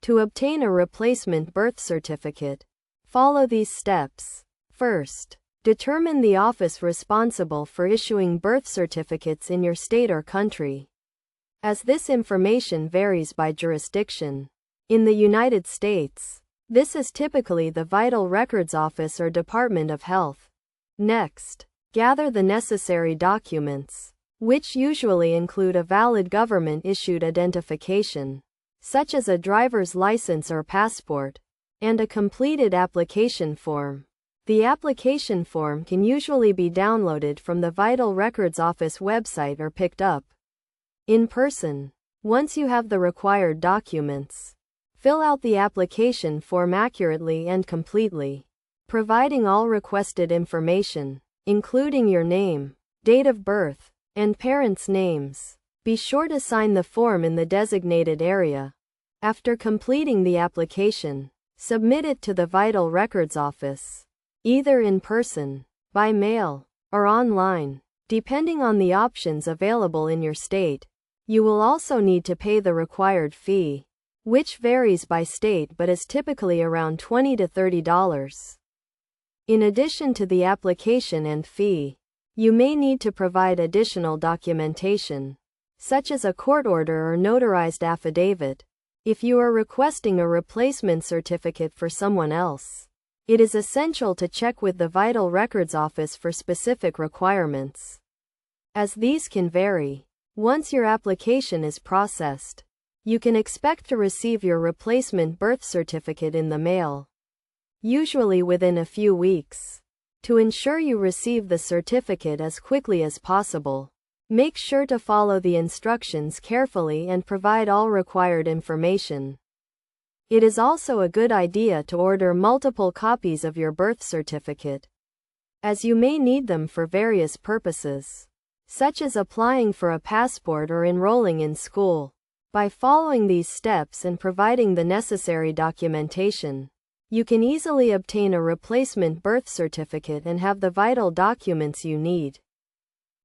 To obtain a replacement birth certificate, follow these steps. First, determine the office responsible for issuing birth certificates in your state or country, as this information varies by jurisdiction. In the United States, this is typically the Vital Records Office or Department of Health. Next, gather the necessary documents, which usually include a valid government-issued identification, such as a driver's license or passport, and a completed application form. The application form can usually be downloaded from the Vital Records Office website or picked up in person. Once you have the required documents, fill out the application form accurately and completely, providing all requested information, including your name, date of birth, and parents' names. Be sure to sign the form in the designated area. After completing the application, submit it to the Vital Records Office, either in person, by mail, or online, depending on the options available in your state. You will also need to pay the required fee, which varies by state but is typically around $20 to $30. In addition to the application and fee, you may need to provide additional documentation, such as a court order or notarized affidavit, if you are requesting a replacement certificate for someone else. It is essential to check with the Vital Records Office for specific requirements, as these can vary. Once your application is processed, you can expect to receive your replacement birth certificate in the mail, usually within a few weeks. To ensure you receive the certificate as quickly as possible, make sure to follow the instructions carefully and provide all required information. It is also a good idea to order multiple copies of your birth certificate, as you may need them for various purposes, such as applying for a passport or enrolling in school. By following these steps and providing the necessary documentation, you can easily obtain a replacement birth certificate and have the vital documents you need.